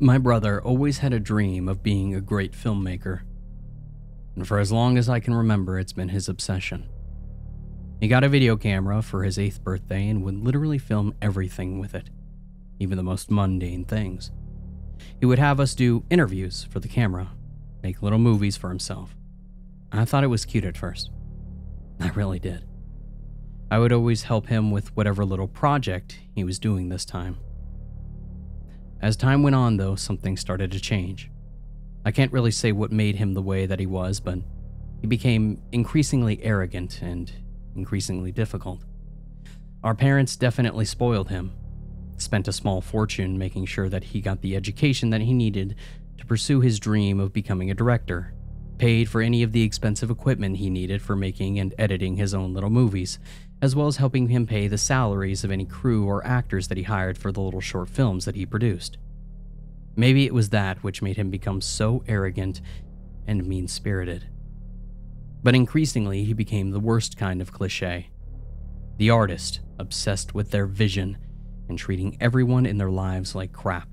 My brother always had a dream of being a great filmmaker, and for as long as I can remember, it's been his obsession. He got a video camera for his 8th birthday and would literally film everything with it, even the most mundane things. He would have us do interviews for the camera, make little movies for himself. I thought it was cute at first. I really did. I would always help him with whatever little project he was doing this time. As time went on, though, something started to change. I can't really say what made him the way that he was, but he became increasingly arrogant and increasingly difficult. Our parents definitely spoiled him, spent a small fortune making sure that he got the education that he needed to pursue his dream of becoming a director, paid for any of the expensive equipment he needed for making and editing his own little movies, as well as helping him pay the salaries of any crew or actors that he hired for the little short films that he produced. Maybe it was that which made him become so arrogant and mean-spirited. But increasingly, he became the worst kind of cliché. The artist, obsessed with their vision and treating everyone in their lives like crap.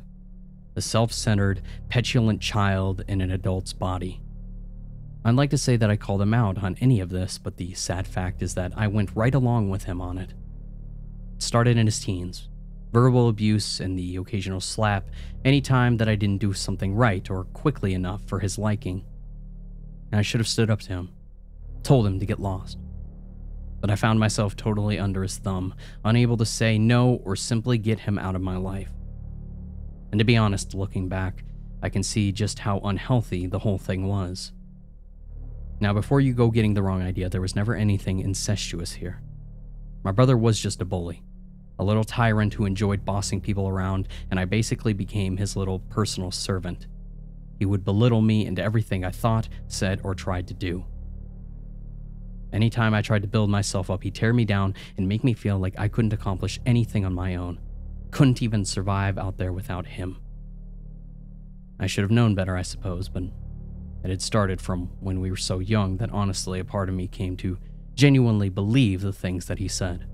The self-centered, petulant child in an adult's body. I'd like to say that I called him out on any of this, but the sad fact is that I went right along with him on it. It started in his teens. Verbal abuse and the occasional slap any time that I didn't do something right or quickly enough for his liking. And I should have stood up to him, told him to get lost. But I found myself totally under his thumb, unable to say no or simply get him out of my life. And to be honest, looking back, I can see just how unhealthy the whole thing was. Now, before you go getting the wrong idea, there was never anything incestuous here. My brother was just a bully, a little tyrant who enjoyed bossing people around, and I basically became his little personal servant. He would belittle me and everything I thought, said, or tried to do. Anytime I tried to build myself up, he'd tear me down and make me feel like I couldn't accomplish anything on my own, couldn't even survive out there without him. I should have known better, I suppose, but it had started from when we were so young that honestly a part of me came to genuinely believe the things that he said.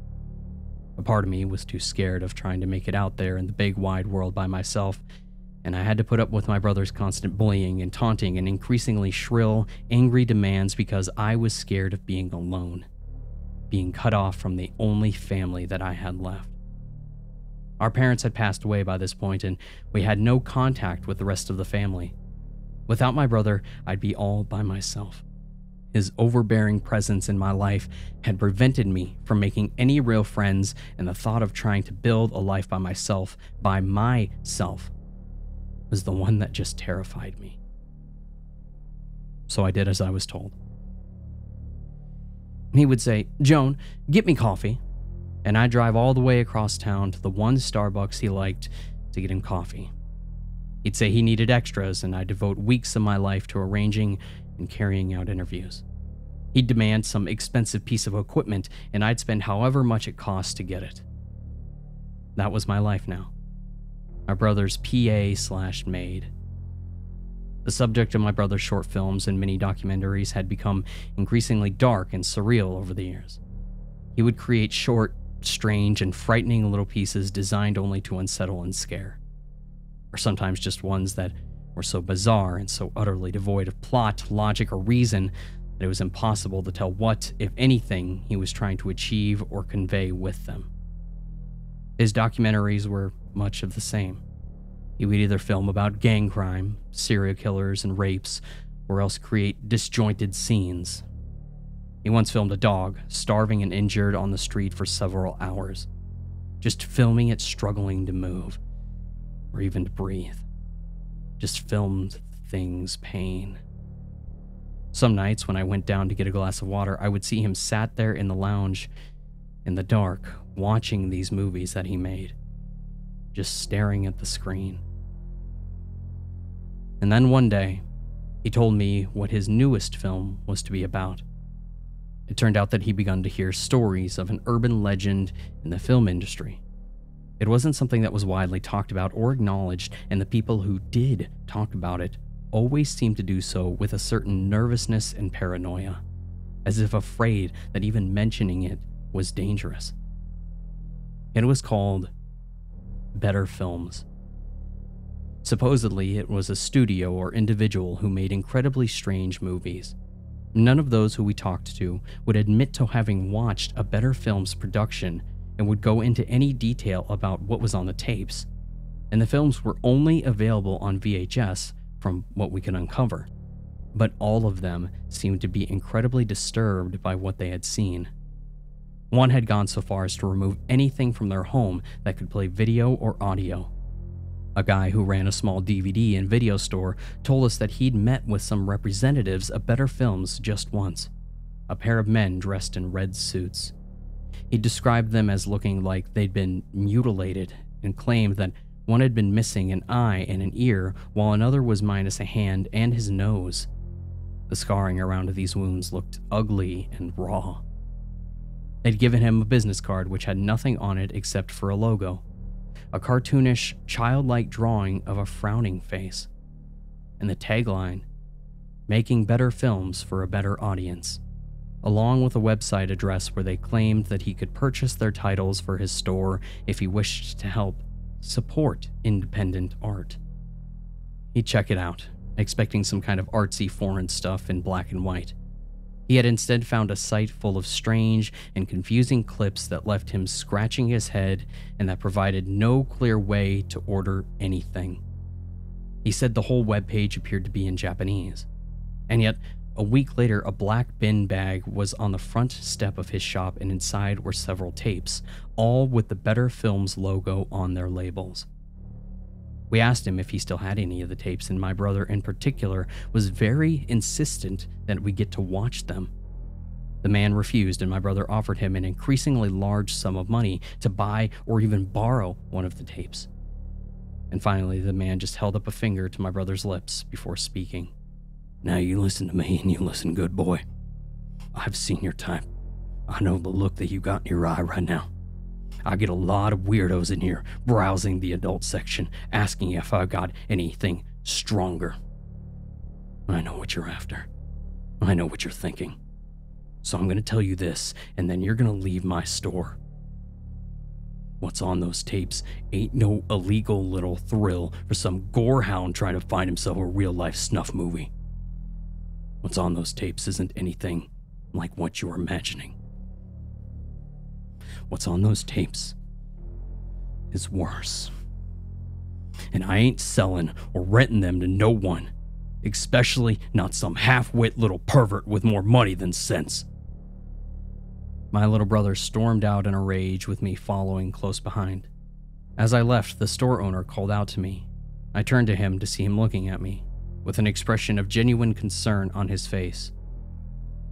A part of me was too scared of trying to make it out there in the big wide world by myself, and I had to put up with my brother's constant bullying and taunting and increasingly shrill, angry demands because I was scared of being alone, being cut off from the only family that I had left. Our parents had passed away by this point, and we had no contact with the rest of the family. Without my brother, I'd be all by myself. His overbearing presence in my life had prevented me from making any real friends, and the thought of trying to build a life by myself, was the one that just terrified me. So I did as I was told. He would say, "Joan, get me coffee," and I'd drive all the way across town to the one Starbucks he liked to get him coffee. He'd say he needed extras, and I'd devote weeks of my life to arranging and carrying out interviews. He'd demand some expensive piece of equipment, and I'd spend however much it cost to get it. That was my life now. My brother's PA/maid. The subject of my brother's short films and mini documentaries had become increasingly dark and surreal over the years. He would create short, strange, and frightening little pieces designed only to unsettle and scare. Or sometimes just ones that were so bizarre and so utterly devoid of plot, logic, or reason that it was impossible to tell what, if anything, he was trying to achieve or convey with them. His documentaries were much of the same. He would either film about gang crime, serial killers, and rapes, or else create disjointed scenes. He once filmed a dog, starving and injured on the street for several hours, just filming it struggling to move, or even to breathe. Just filmed things' pain. Some nights when I went down to get a glass of water, I would see him sat there in the lounge in the dark, watching these movies that he made, just staring at the screen. And then one day, he told me what his newest film was to be about. It turned out that he'd begun to hear stories of an urban legend in the film industry. It wasn't something that was widely talked about or acknowledged, and the people who did talk about it always seemed to do so with a certain nervousness and paranoia, as if afraid that even mentioning it was dangerous. It was called Better Films. Supposedly, it was a studio or individual who made incredibly strange movies. None of those who we talked to would admit to having watched a Better Films production and would go into any detail about what was on the tapes, and the films were only available on VHS from what we could uncover. But all of them seemed to be incredibly disturbed by what they had seen. One had gone so far as to remove anything from their home that could play video or audio. A guy who ran a small DVD and video store told us that he'd met with some representatives of Better Films just once, a pair of men dressed in red suits. He described them as looking like they'd been mutilated and claimed that one had been missing an eye and an ear while another was minus a hand and his nose. The scarring around these wounds looked ugly and raw. They'd given him a business card which had nothing on it except for a logo, a cartoonish, childlike drawing of a frowning face, and the tagline, "Making better films for a better audience," along with a website address where they claimed that he could purchase their titles for his store if he wished to help support independent art. He'd check it out, expecting some kind of artsy foreign stuff in black and white. He had instead found a site full of strange and confusing clips that left him scratching his head and that provided no clear way to order anything. He said the whole webpage appeared to be in Japanese, and yet a week later a black bin bag was on the front step of his shop and inside were several tapes, all with the Better Films logo on their labels. We asked him if he still had any of the tapes, and my brother in particular was very insistent that we get to watch them. The man refused, and my brother offered him an increasingly large sum of money to buy or even borrow one of the tapes. And finally, the man just held up a finger to my brother's lips before speaking. "Now you listen to me, and you listen good, boy. I've seen your type. I know the look that you got in your eye right now. I get a lot of weirdos in here browsing the adult section, asking if I got anything stronger. I know what you're after. I know what you're thinking. So I'm going to tell you this, and then you're going to leave my store. What's on those tapes ain't no illegal little thrill for some gorehound trying to find himself a real-life snuff movie. What's on those tapes isn't anything like what you're imagining. What's on those tapes is worse. And I ain't selling or renting them to no one, especially not some half-wit little pervert with more money than sense." My little brother stormed out in a rage with me following close behind. As I left, the store owner called out to me. I turned to him to see him looking at me, with an expression of genuine concern on his face.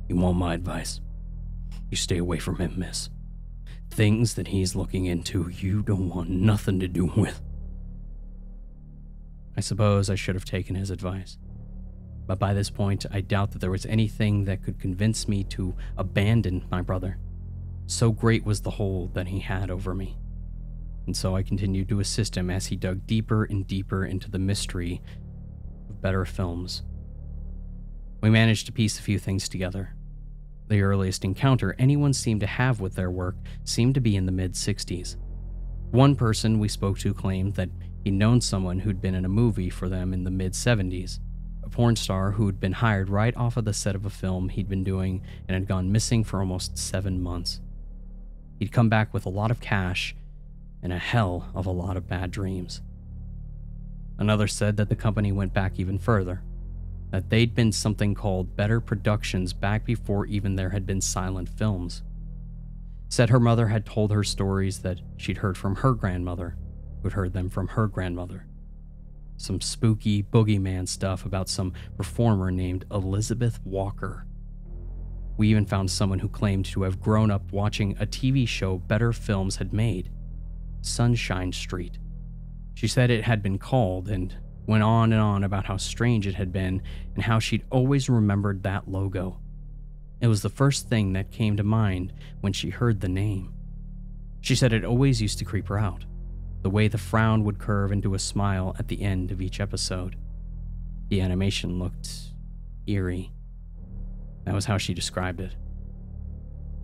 "You want my advice? You stay away from him, miss. Things that he's looking into, you don't want nothing to do with." I suppose I should have taken his advice, but by this point, I doubt that there was anything that could convince me to abandon my brother. So great was the hold that he had over me. And so I continued to assist him as he dug deeper and deeper into the mystery of Better Films. We managed to piece a few things together. The earliest encounter anyone seemed to have with their work seemed to be in the mid-60s. One person we spoke to claimed that he'd known someone who'd been in a movie for them in the mid-70s, a porn star who'd been hired right off of the set of a film he'd been doing and had gone missing for almost 7 months. He'd come back with a lot of cash and a hell of a lot of bad dreams. Another said that the company went back even further, that they'd been something called Better Productions back before even there had been silent films. Said her mother had told her stories that she'd heard from her grandmother, who'd heard them from her grandmother. Some spooky boogeyman stuff about some performer named Elizabeth Walker. We even found someone who claimed to have grown up watching a TV show Better Films had made, Sunshine Street. She said it had been called and went on and on about how strange it had been and how she'd always remembered that logo. It was the first thing that came to mind when she heard the name. She said it always used to creep her out, the way the frown would curve into a smile at the end of each episode. The animation looked eerie. That was how she described it.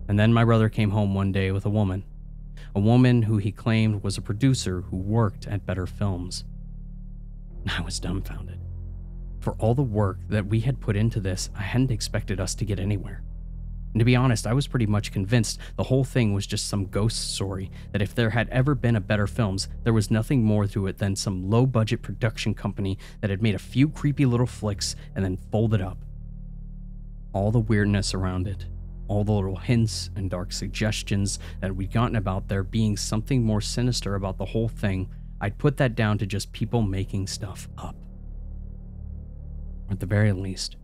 And then my brother came home one day with a woman who he claimed was a producer who worked at Better Films. I was dumbfounded. For all the work that we had put into this, I hadn't expected us to get anywhere. And to be honest, I was pretty much convinced the whole thing was just some ghost story, that if there had ever been a Better Films, there was nothing more to it than some low-budget production company that had made a few creepy little flicks and then folded up. All the weirdness around it, all the little hints and dark suggestions that we'd gotten about there being something more sinister about the whole thing, I'd put that down to just people making stuff up. Or at the very least,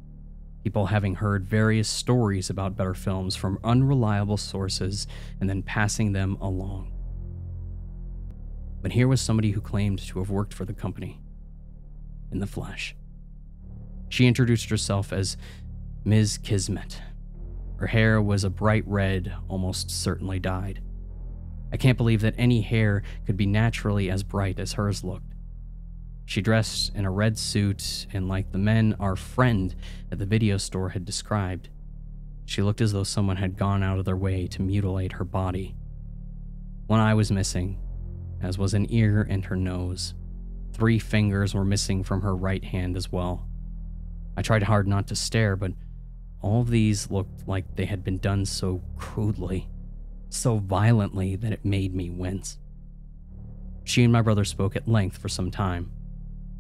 people having heard various stories about Better Films from unreliable sources and then passing them along. But here was somebody who claimed to have worked for the company in the flesh. She introduced herself as Ms. Kismet. Her hair was a bright red, almost certainly dyed. I can't believe that any hair could be naturally as bright as hers looked. She dressed in a red suit, and like the men our friend at the video store had described, she looked as though someone had gone out of their way to mutilate her body. One eye was missing, as was an ear and her nose. 3 fingers were missing from her right hand as well. I tried hard not to stare, but all of these looked like they had been done so crudely, so violently that it made me wince. She and my brother spoke at length for some time.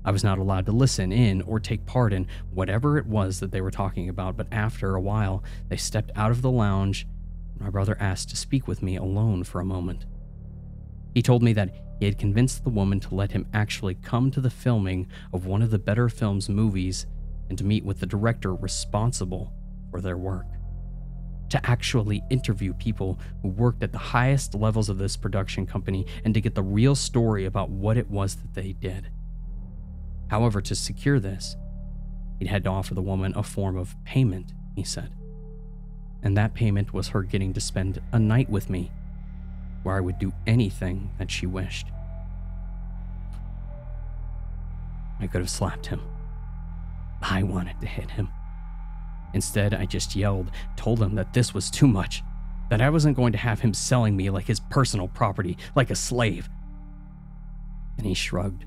I was not allowed to listen in or take part in whatever it was that they were talking about, but after a while, they stepped out of the lounge, and my brother asked to speak with me alone for a moment. He told me that he had convinced the woman to let him actually come to the filming of one of the Better Films movies and to meet with the director responsible for their work. To actually interview people who worked at the highest levels of this production company and to get the real story about what it was that they did. However, to secure this, he'd had to offer the woman a form of payment, he said. And that payment was her getting to spend a night with me, where I would do anything that she wished. I could have slapped him. I wanted to hit him. Instead, I just yelled, told him that this was too much, that I wasn't going to have him selling me like his personal property, like a slave. And he shrugged,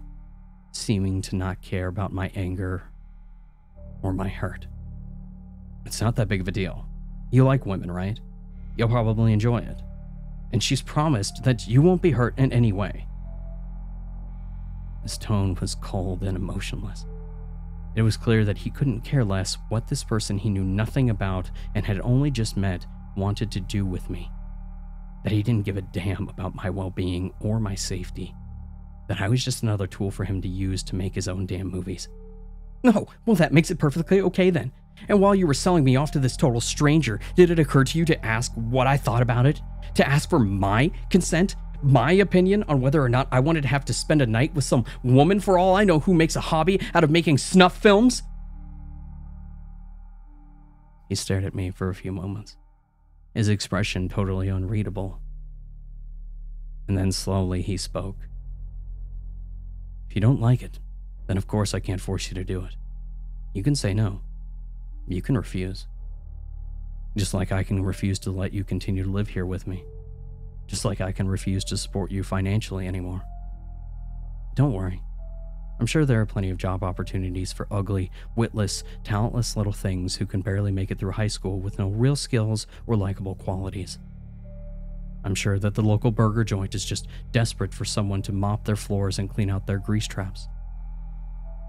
seeming to not care about my anger or my hurt. It's not that big of a deal. You like women, right? You'll probably enjoy it. And she's promised that you won't be hurt in any way. His tone was cold and emotionless. It was clear that he couldn't care less what this person he knew nothing about and had only just met wanted to do with me. That he didn't give a damn about my well-being or my safety. That I was just another tool for him to use to make his own damn movies. No, well, that makes it perfectly okay then. And while you were selling me off to this total stranger, did it occur to you to ask what I thought about it? To ask for my consent? My opinion on whether or not I wanted to have to spend a night with some woman for all I know who makes a hobby out of making snuff films? He stared at me for a few moments, his expression totally unreadable. And then slowly he spoke. If you don't like it, then of course I can't force you to do it. You can say no. You can refuse. Just like I can refuse to let you continue to live here with me. Just like I can refuse to support you financially anymore. Don't worry. I'm sure there are plenty of job opportunities for ugly, witless, talentless little things who can barely make it through high school with no real skills or likable qualities. I'm sure that the local burger joint is just desperate for someone to mop their floors and clean out their grease traps.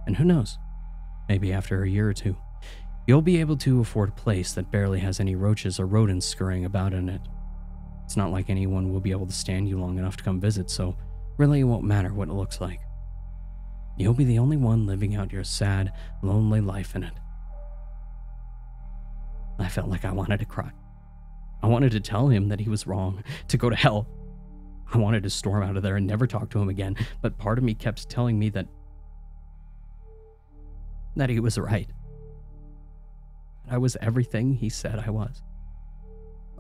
And who knows, maybe after a year or two, you'll be able to afford a place that barely has any roaches or rodents scurrying about in it. It's not like anyone will be able to stand you long enough to come visit, so really it won't matter what it looks like. You'll be the only one living out your sad, lonely life in it. I felt like I wanted to cry. I wanted to tell him that he was wrong, to go to hell. I wanted to storm out of there and never talk to him again, but part of me kept telling me that he was right. That I was everything he said I was.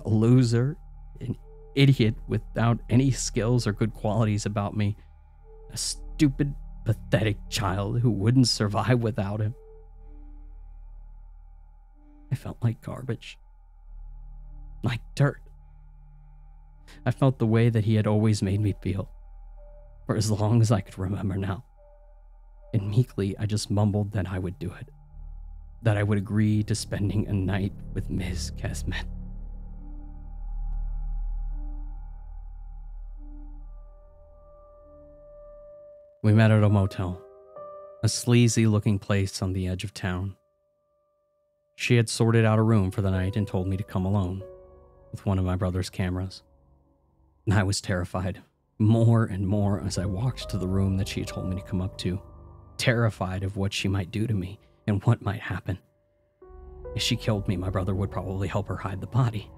A loser, an idiot without any skills or good qualities about me, a stupid, pathetic child who wouldn't survive without him. I felt like garbage. Like dirt. I felt the way that he had always made me feel, for as long as I could remember now. and meekly I just mumbled that I would do it, that I would agree to spending a night with Ms. Kesmet. We met at a motel, a sleazy-looking place on the edge of town. She had sorted out a room for the night and told me to come alone with one of my brother's cameras. I was terrified, more and more as I walked to the room that she had told me to come up to, terrified of what she might do to me and what might happen. If she killed me, my brother would probably help her hide the body.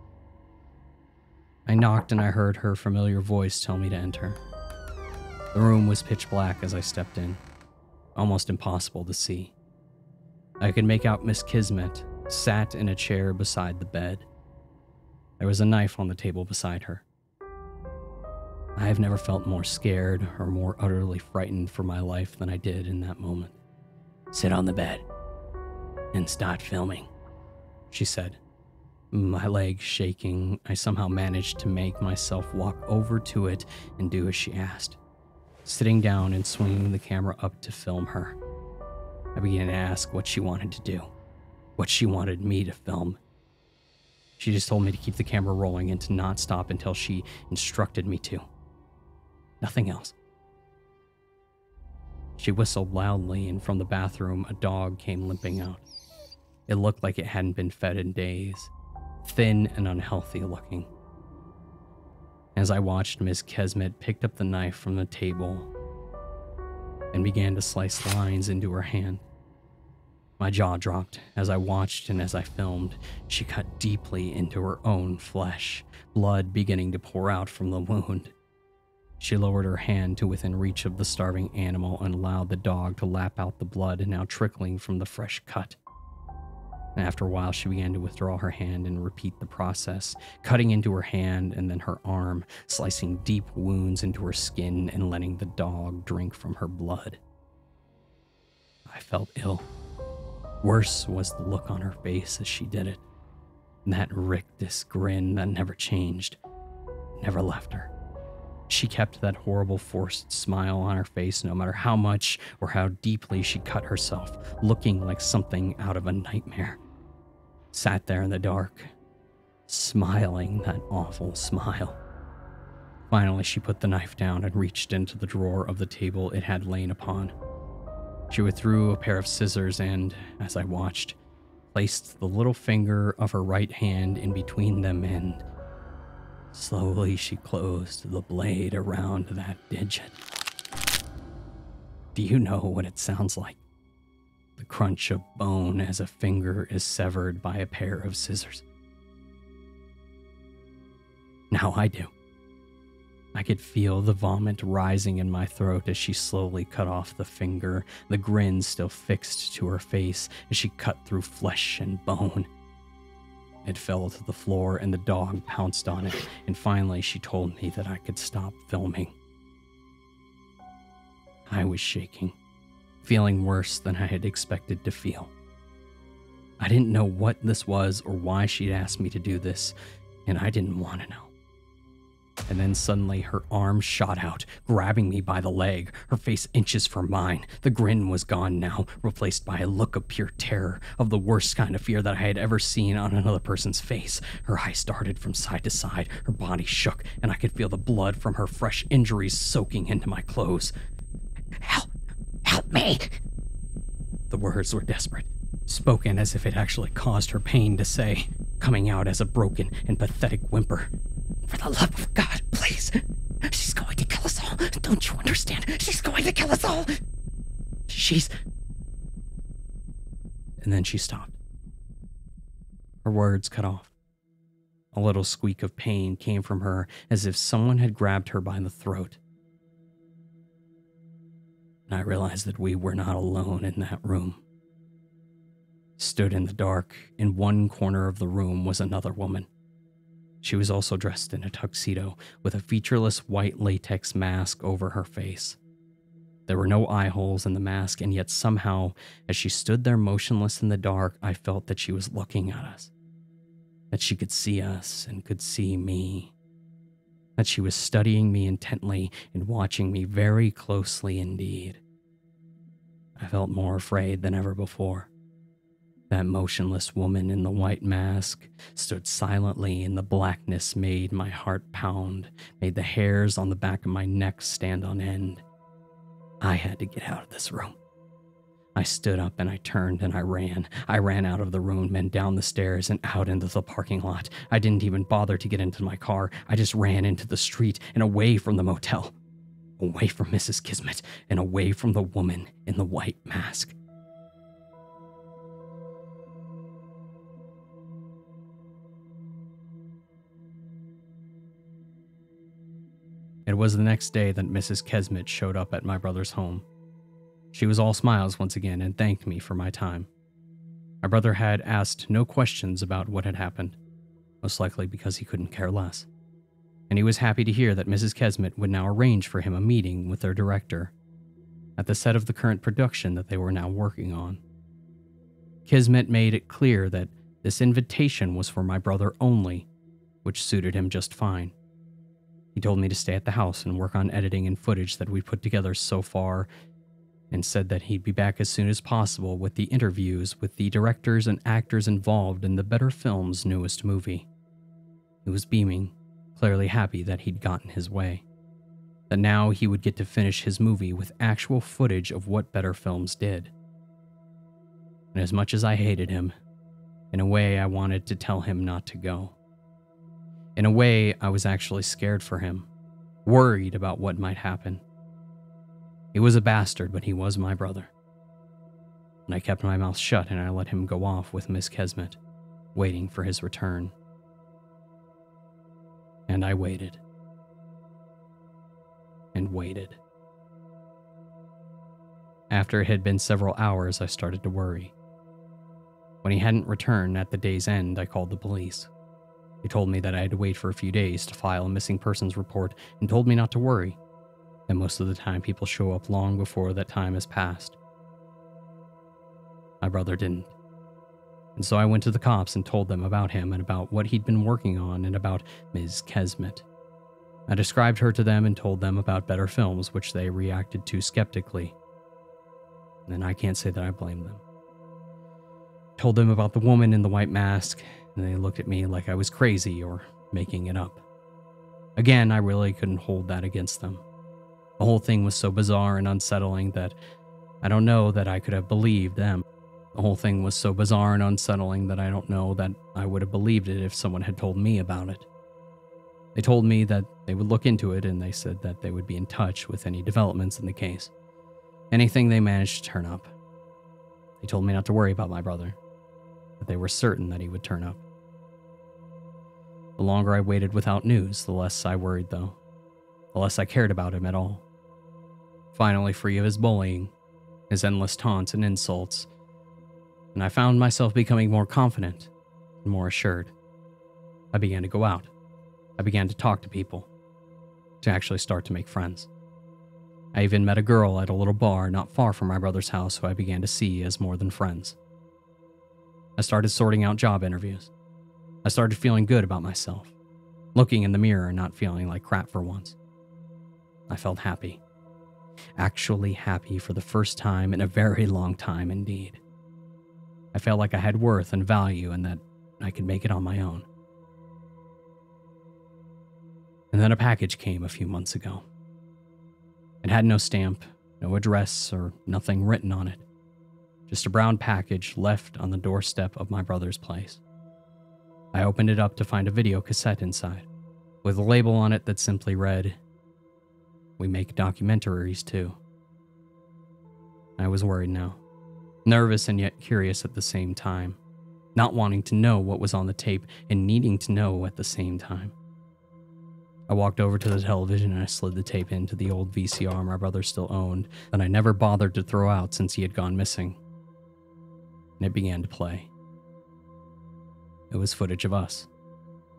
I knocked and I heard her familiar voice tell me to enter. The room was pitch black as I stepped in, almost impossible to see. I could make out Miss Kismet sat in a chair beside the bed. There was a knife on the table beside her. I have never felt more scared or more utterly frightened for my life than I did in that moment. "Sit on the bed and start filming," she said. My legs shaking, I somehow managed to make myself walk over to it and do as she asked, sitting down and swinging the camera up to film her. I began to ask what she wanted to do, what she wanted me to film. She just told me to keep the camera rolling and to not stop until she instructed me to. Nothing else. She whistled loudly, and from the bathroom, a dog came limping out. It looked like it hadn't been fed in days, thin and unhealthy looking. As I watched, Miss Kesmet picked up the knife from the table and began to slice lines into her hand. My jaw dropped as I watched, and as I filmed, she cut deeply into her own flesh, blood beginning to pour out from the wound. She lowered her hand to within reach of the starving animal and allowed the dog to lap out the blood now trickling from the fresh cut. And after a while, she began to withdraw her hand and repeat the process, cutting into her hand and then her arm, slicing deep wounds into her skin and letting the dog drink from her blood. I felt ill. Worse was the look on her face as she did it. That rictus grin that never changed, never left her. She kept that horrible forced smile on her face no matter how much or how deeply she cut herself, looking like something out of a nightmare. Sat there in the dark, smiling that awful smile. Finally, she put the knife down and reached into the drawer of the table it had lain upon. She withdrew a pair of scissors and, as I watched, placed the little finger of her right hand in between them and slowly she closed the blade around that digit. Do you know what it sounds like? The crunch of bone as a finger is severed by a pair of scissors. Now I do. I could feel the vomit rising in my throat as she slowly cut off the finger, the grin still fixed to her face as she cut through flesh and bone. It fell to the floor and the dog pounced on it, and finally she told me that I could stop filming. I was shaking, feeling worse than I had expected to feel. I didn't know what this was or why she'd asked me to do this, and I didn't want to know. And then suddenly her arm shot out, grabbing me by the leg, her face inches from mine. The grin was gone now, replaced by a look of pure terror, of the worst kind of fear that I had ever seen on another person's face. Her eyes darted from side to side, her body shook, and I could feel the blood from her fresh injuries soaking into my clothes. Help me! The words were desperate, spoken as if it actually caused her pain to say, coming out as a broken and pathetic whimper. For the love of God, please! She's going to kill us all! Don't you understand? She's going to kill us all! And then she stopped. Her words cut off. A little squeak of pain came from her as if someone had grabbed her by the throat. And I realized that we were not alone in that room. Stood in the dark, in one corner of the room was another woman. She was also dressed in a tuxedo, with a featureless white latex mask over her face. There were no eye holes in the mask, and yet somehow, as she stood there motionless in the dark, I felt that she was looking at us. That she could see us and could see me. That she was studying me intently and watching me very closely indeed. I felt more afraid than ever before. That motionless woman in the white mask stood silently, and the blackness made my heart pound, made the hairs on the back of my neck stand on end. I had to get out of this room. I stood up and I turned and I ran. I ran out of the room and down the stairs and out into the parking lot. I didn't even bother to get into my car. I just ran into the street and away from the motel. Away from Mrs. Kismet and away from the woman in the white mask. It was the next day that Mrs. Kismet showed up at my brother's home. She was all smiles once again and thanked me for my time. My brother had asked no questions about what had happened, most likely because he couldn't care less. And he was happy to hear that Mrs. Kismet would now arrange for him a meeting with their director at the set of the current production that they were now working on. Kismet made it clear that this invitation was for my brother only, which suited him just fine. He told me to stay at the house and work on editing and footage that we'd put together so far, and said that he'd be back as soon as possible with the interviews with the directors and actors involved in the Better Film's newest movie. He was beaming, clearly happy that he'd gotten his way, that now he would get to finish his movie with actual footage of what Better Films did. And as much as I hated him, in a way I wanted to tell him not to go. In a way, I was actually scared for him, worried about what might happen. He was a bastard, but he was my brother. And I kept my mouth shut and I let him go off with Miss Kismet, waiting for his return. And I waited. And waited. After it had been several hours, I started to worry. When he hadn't returned at the day's end, I called the police. They told me that I had to wait for a few days to file a missing persons report and told me not to worry, that most of the time people show up long before that time has passed. My brother didn't. And so I went to the cops and told them about him and about what he'd been working on and about Ms. Kismet. I described her to them and told them about Better Films, which they reacted to skeptically. And I can't say that I blame them. Told them about the woman in the white mask, and they looked at me like I was crazy or making it up. Again, I really couldn't hold that against them. The whole thing was so bizarre and unsettling that I don't know that I could have believed them. The whole thing was so bizarre and unsettling that I don't know that I would have believed it if someone had told me about it. They told me that they would look into it, and they said that they would be in touch with any developments in the case. Anything they managed to turn up. They told me not to worry about my brother, that they were certain that he would turn up. The longer I waited without news, the less I worried, though. The less I cared about him at all. Finally free of his bullying, his endless taunts and insults, and I found myself becoming more confident and more assured. I began to go out. I began to talk to people, to actually start to make friends. I even met a girl at a little bar not far from my brother's house who I began to see as more than friends. I started sorting out job interviews. I started feeling good about myself, looking in the mirror and not feeling like crap for once. I felt happy. Actually happy for the first time in a very long time indeed. I felt like I had worth and value and that I could make it on my own. And then a package came a few months ago. It had no stamp, no address, or nothing written on it. Just a brown package left on the doorstep of my brother's place. I opened it up to find a video cassette inside, with a label on it that simply read, "We make documentaries too." I was worried now, nervous and yet curious at the same time, not wanting to know what was on the tape and needing to know at the same time. I walked over to the television and I slid the tape into the old VCR my brother still owned that I never bothered to throw out since he had gone missing. And it began to play. It was footage of us.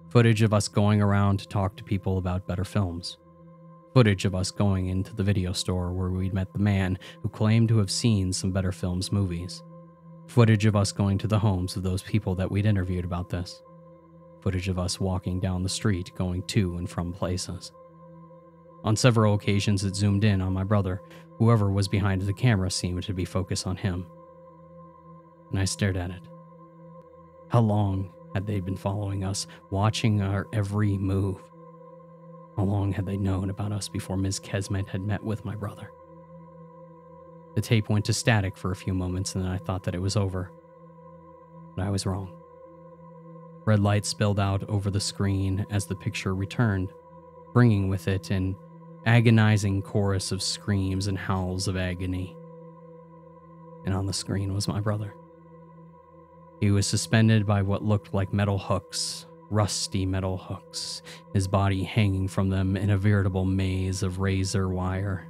Footage of us going around to talk to people about Better Films. Footage of us going into the video store where we'd met the man who claimed to have seen some Better Films movies. Footage of us going to the homes of those people that we'd interviewed about this. Footage of us walking down the street going to and from places. On several occasions, it zoomed in on my brother. Whoever was behind the camera seemed to be focused on him. And I stared at it. How long had they been following us, watching our every move? How long had they known about us before Ms. Kesmet had met with my brother? The tape went to static for a few moments, and then I thought that it was over. But I was wrong. Red light spilled out over the screen as the picture returned, bringing with it an agonizing chorus of screams and howls of agony. And on the screen was my brother. He was suspended by what looked like metal hooks, rusty metal hooks, his body hanging from them in a veritable maze of razor wire.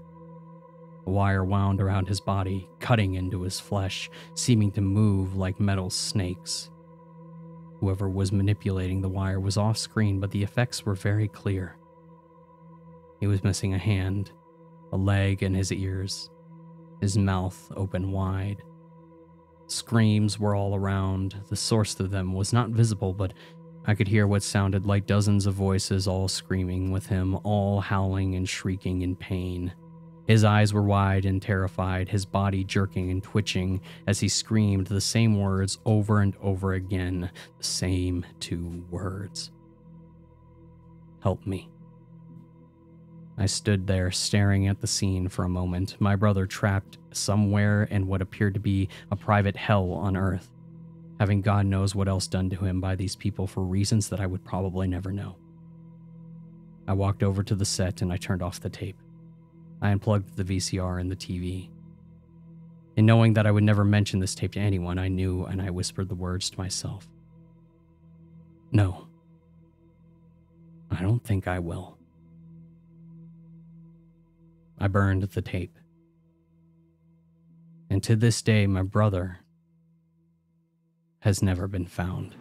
The wire wound around his body, cutting into his flesh, seeming to move like metal snakes. Whoever was manipulating the wire was off screen, but the effects were very clear. He was missing a hand, a leg, and his ears, his mouth open wide. Screams were all around. The source of them was not visible, but I could hear what sounded like dozens of voices all screaming with him, all howling and shrieking in pain. His eyes were wide and terrified, his body jerking and twitching as he screamed the same words over and over again, the same 2 words. Help me. I stood there staring at the scene for a moment, my brother trapped somewhere in what appeared to be a private hell on Earth, having God knows what else done to him by these people for reasons that I would probably never know. I walked over to the set and I turned off the tape. I unplugged the VCR and the TV. And knowing that I would never mention this tape to anyone, I knew, and I whispered the words to myself. No. I don't think I will. I burned the tape. And to this day, my brother has never been found.